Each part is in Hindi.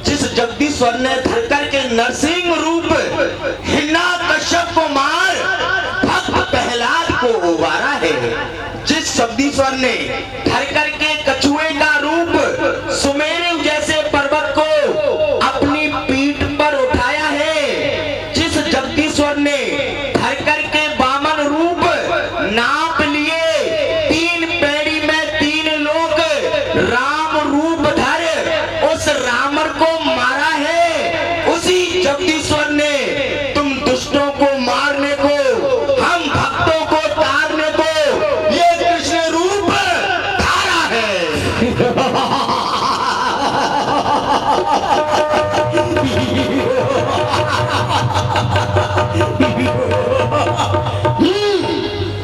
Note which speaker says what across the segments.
Speaker 1: जिस जगदीश्वर ने धरकर के नरसिंह रूप हिरण्याकश्यप को मार भक्त प्रहलाद को उबारा है, जिस जगदीश्वर ने धरकर के कछुए का रूप सुमेरु जैसे पर्वत को अपनी पीठ पर उठाया है, जिस जगदीश्वर ने धरकर के वामन रूप नाप लिए 3 पेड़ी में 3 लोग राम रूप धर उस रामर को मारा है, उसी जगदीश्वर ने तुम दुष्टों को मारने को, हम भक्तों को तारने को ये कृष्ण रूप धारा है।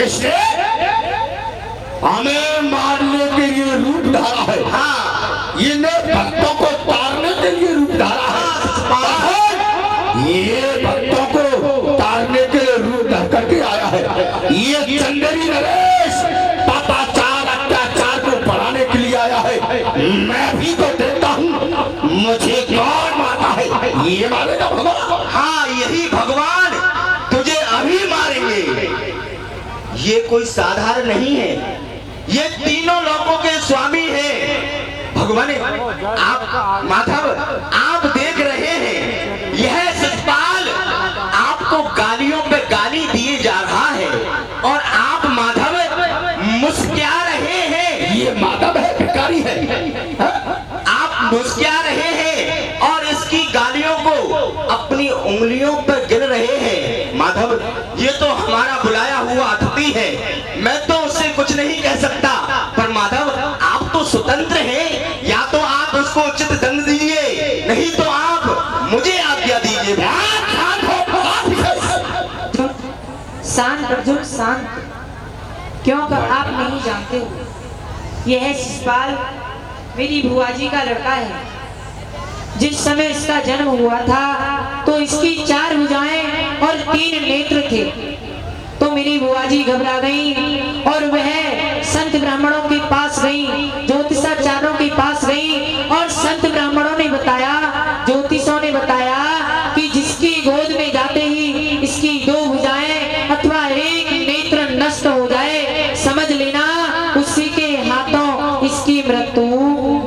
Speaker 2: इसने हमें मारने के लिए रूप धारा है।
Speaker 1: हाँ,
Speaker 2: ये ने भक्तों को तारने के लिए रूप धारा है। ये भक्तों को तारने के लिए रूप धर करके आया है। ये चंदेरी नरेश पापाचार अत्याचार को बढ़ाने के लिए आया है। मैं भी तो देखता हूँ मुझे कौन मारता है, ये मारेगा भगवान।
Speaker 1: हाँ, यही भगवान तुझे अभी मारेंगे। ये कोई साधारण नहीं है, ये तीनों लोकों के स्वामी हैं। भगवान आप माधव आप देख रहे हैं, यह शिषपाल आपको गालियों पे गाली दिए जा रहा है और आप माधव मुस्कुरा रहे हैं।
Speaker 2: ये माधव है, भिखारी है।
Speaker 1: आप मुस्कुरा रहे हैं और इसकी गालियों को अपनी उंगलियों पर गिन रहे हैं। माधव ये तो हमारा बुलाया हुआ अतिथि है, मैं तो उससे कुछ नहीं कह सकता, पर माधव आप तो स्वतंत्र हैं, या तो आप उसको उचित दंड दीजिए, नहीं तो आप मुझे आज्ञा दीजिए।
Speaker 3: शांत अर्जुन शांत, क्योंकि आप नहीं जानते हो यह शिषपाल मेरी बुआ जी का लड़का है। जिस समय इसका जन्म हुआ था तो इसकी 4 भुजाएं और 3 नेत्र थे, तो मेरी बुआ जी घबरा गई और वह संत ब्राह्मणों के पास गई, ज्योतिषाचार्यों के पास गई और संत ब्राह्मणों ने बताया, ज्योतिषों ने बताया कि जिसकी गोद में जाते ही इसकी 2 भुजाएं अथवा 1 नेत्र नष्ट हो जाए, समझ लेना उसी के हाथों इसकी मृत्यु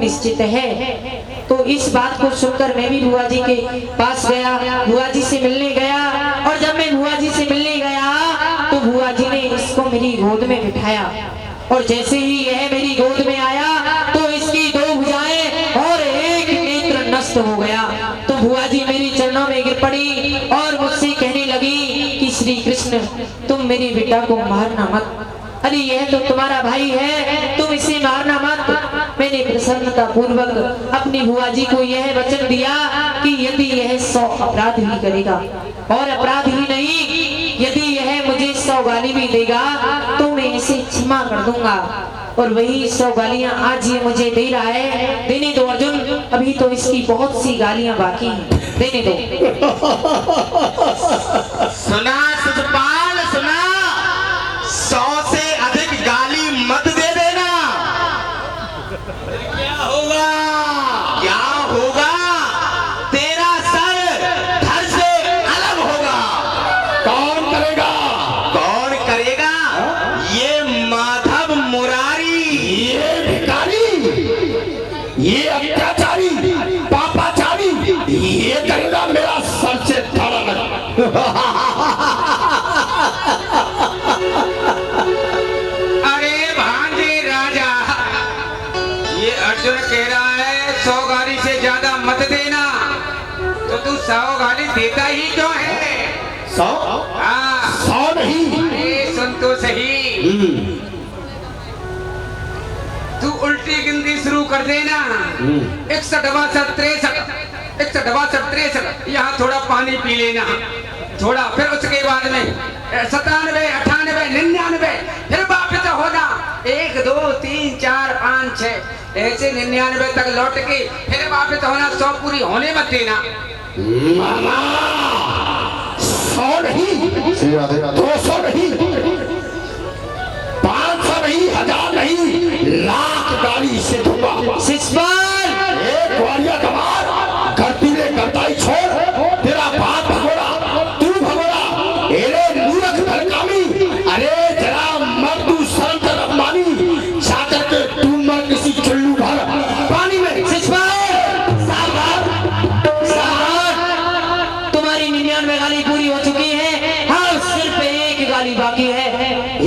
Speaker 3: निश्चित है। तो इस बात को सुनकर मैं भी बुआ जी के पास गया, बुआ जी से मिलने गया, और जब मैं बुआ जी से मिलने गया तो बुआ जी ने इसको मेरी गोद में बिठाया, और जैसे ही यह मेरी गोद में आया तो इसकी 2 भुजाएं और 1 नेत्र नष्ट हो गया। तो बुआ जी मेरी चरणों में गिर पड़ी और मुझसे कहने लगी कि श्री कृष्ण तुम मेरे बेटा को मारना मत, अरे यह तो तुम्हारा भाई है, तुम इसे मारना मत। मैंने प्रसन्नता पूर्वक अपनी बुआ जी को यह वचन दिया कि यदि यह 100 अपराध भी करेगा, और अपराध ही नहीं, यदि यह मुझे 100 गाली भी देगा तो मैं इसे क्षमा कर दूंगा। और वही 100 गालियां आज ये मुझे दे रहा है, देने दो अर्जुन, अभी तो इसकी बहुत सी गालियां बाकी हैं, देने दो।
Speaker 1: सुना शिषपाल सुना, 100 से अधिक गाली मत दे देना। क्या होगा? क्या होगा? तेरा सर धड़ से अलग होगा।
Speaker 2: कौन करेगा?
Speaker 1: कौन करेगा? ये माधव मुरारी,
Speaker 2: ये भिखारी, ये अत्याचारी, पापाचारी, ये करेगा मेरा सर से धड़ अलग।
Speaker 4: अर्जुन कह रहा है 100 गाली से ज्यादा मत देना, तो तू 100 गाली देता ही क्यों है?
Speaker 2: 100?
Speaker 4: हाँ
Speaker 2: 100 नहीं,
Speaker 4: सुन तो सही, तू उल्टी गिनती शुरू कर देना। 61, 62, 63, 61, 62, 63, यहाँ थोड़ा पानी पी लेना, थोड़ा, फिर उसके बाद में 97, 98, 99, फिर वापिस होना 1, 2, 3, 4, 5, 6 ऐसे 99 तक लौट के फिर वापिस होना, 100 पूरी होने मत देना।
Speaker 2: 100 नहीं, 200 नहीं, 500 नहीं, 1000 नहीं, लाख गाली से दूंगा।
Speaker 3: शिषपाल
Speaker 2: एक ग्वालिया कमाल करताई छोड़, तेरा बाप भगोड़ा, तू भगोड़ा, अरे मूर्ख धड़कामी, अरे जरा मर तू शर्म कर अपमानी, जाकर के तू मर किसी चुल्लू भर पानी में।
Speaker 3: तुम्हारी 99 गाली पूरी हो चुकी है, हाँ सिर्फ एक गाली बाकी है।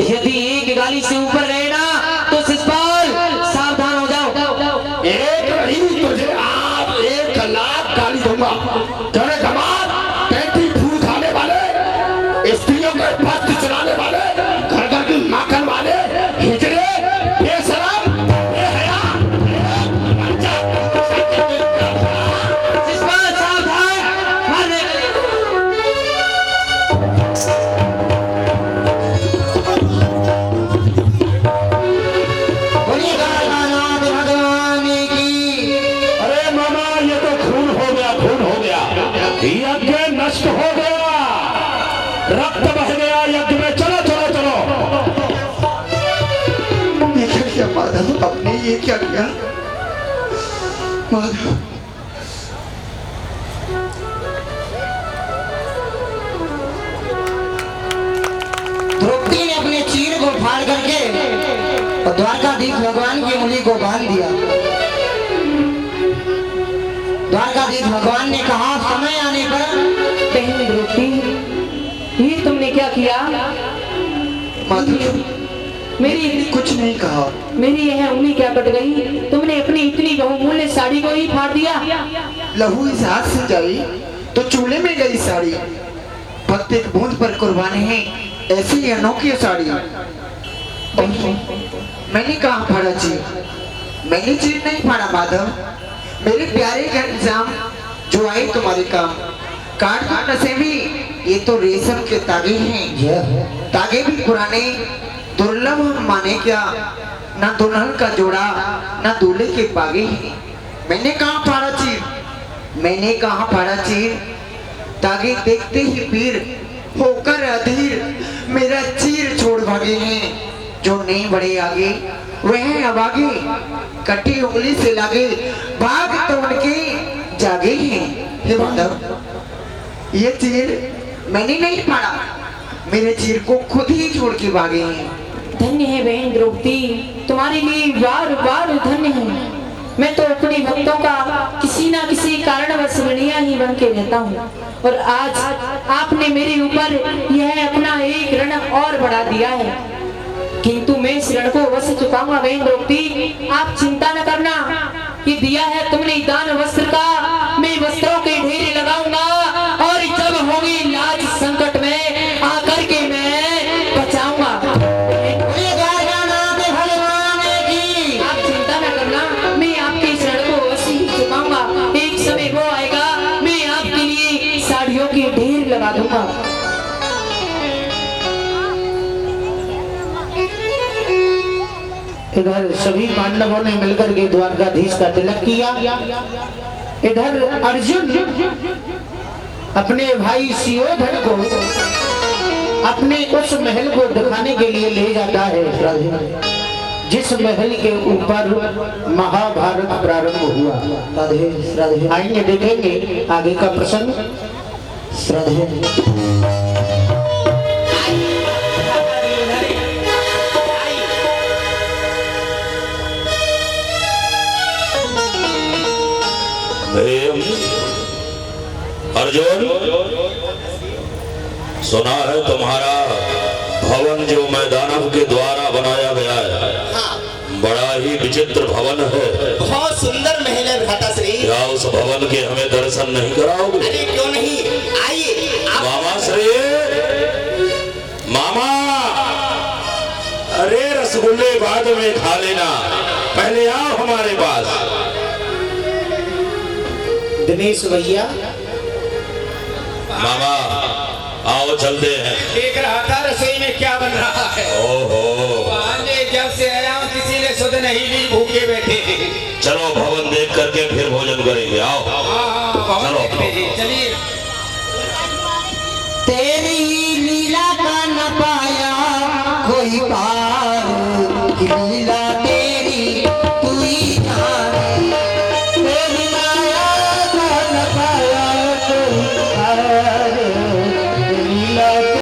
Speaker 3: यदि एक गाली से ऊपर गए ना तो शिषपाल सावधान हो जाओ।
Speaker 2: एक नहीं तुझे आज 1 लाख गाली दूंगा। तेरे कमाल, पैंती फूल खाने वाले, स्त्रियों के वस्त्र चुराने वाले, घर घर की माखन वाले, हिजड़े, बेशरम, बेहया,
Speaker 3: शिषपाल सावधान, मारने
Speaker 2: अरे मामा ये तो खून हो गया, खून हो गया, यज्ञ नष्ट हो गया, रक्त बह गया यज्ञ में। चलो चलो चलो।
Speaker 1: ये क्या किया माधव, आपने ये क्या किया माधव?
Speaker 5: द्रौपदी ने अपने चीर को फाड़ करके और द्वारकाधीश भगवान की उंगली को बांध दिया। द्वारकाधीश भगवान ने कहा समय आने पर
Speaker 3: बहन द्रौपदी, ये तुमने क्या किया?
Speaker 1: माधव
Speaker 3: मेरी
Speaker 1: कुछ नहीं कहा।
Speaker 3: मेरी यह उंगली क्या कट गई? तुमने अपनी इतनी बहुमूल्य साड़ी को ही फाड़ दिया।
Speaker 1: लहू इस हाथ से जाई तो चूल्हे में गई साड़ी, भक्त एक बूंद पर कुर्बान है, ऐसी अनोखी साड़ी। और मैंने कहा फाड़ा चीर, मैंने चीर नहीं फाड़ा माधव। मेरे प्यारे घनश्याम जो आए तुम्हारे काम, काट दो नशे भी, ये तो रेशम के तागे हैं। तागे भी पुराने दुर्लभ माने क्या, ना दुल्हन का जोड़ा ना दूल्हे के पागे हैं। मैंने कहा फाड़ा चीर, मैंने कहा फाड़ा चीर, तागे देखते ही पीर होकर अधीर मेरा चीर छोड़ भागे हैं। जो नहीं बढ़े आगे वह अभागे, कटी उंगली से लागे भाग तो उनके जागे हैं। हे माधव, ये चीर मैंने नहीं फाड़ा, मेरे चीर को खुद ही छोड़ के भागे हैं।
Speaker 3: धन्य है बहन द्रौपदी, तुम्हारे लिए बार बार धन्य है। मैं तो अपने भक्तों का किसी ना किसी कारणवश ऋणिया ही बन के रहता हूँ, और आज आपने मेरे ऊपर यह अपना एक ऋण और बढ़ा दिया है, किंतु मैं इस ऋण को अवश्य चुकाऊंगा। बहन द्रौपदी, आप चिंता न करना, ये दिया है तुमने दान वस्त्र का, मैं वस्त्रों के ढेरे लगाऊंगा, और जब होगी लाज संकट में आकर के मैं बचाऊंगा। आप चिंता न करना, मैं आपके इस ऋण को अवश्य ही चुकाऊंगा। एक समय वो आएगा, मैं आपके लिए साड़ियों के ढेर लगा दूंगा।
Speaker 5: इधर सभी पांडवों ने मिलकर के द्वारकाधीश का तिलक किया। इधर अर्जुन अपने भाई सुयोधन को अपने उस महल को दिखाने के लिए ले जाता है, जिस महल के ऊपर महाभारत प्रारंभ हुआ। आइए देखेंगे आगे का प्रसंग। श्रद्धे
Speaker 6: अर्जुन, सुना है तुम्हारा भवन जो मैदानव के द्वारा बनाया गया है, बड़ा ही विचित्र भवन है।
Speaker 5: बहुत सुंदर महल है भ्राताश्री।
Speaker 6: क्या उस भवन के हमें दर्शन नहीं कराओगे?
Speaker 5: अरे क्यों नहीं, आइए।
Speaker 6: मामा श्री, मामा, अरे रसगुल्ले बाद में खा लेना, पहले आओ हमारे पास।
Speaker 5: दिनेश भैया,
Speaker 6: मामा आओ चलते हैं।
Speaker 4: देख रहा था रसोई में क्या बन रहा है।
Speaker 6: ओहो,
Speaker 4: जब से आया हूँ किसी ने सुध नहीं ली, भूखे बैठे।
Speaker 6: चलो भवन देख करके फिर भोजन करेंगे। आओ चलो।
Speaker 4: चलिए।
Speaker 5: तेरी लीला का न पाया कोई पार की लीला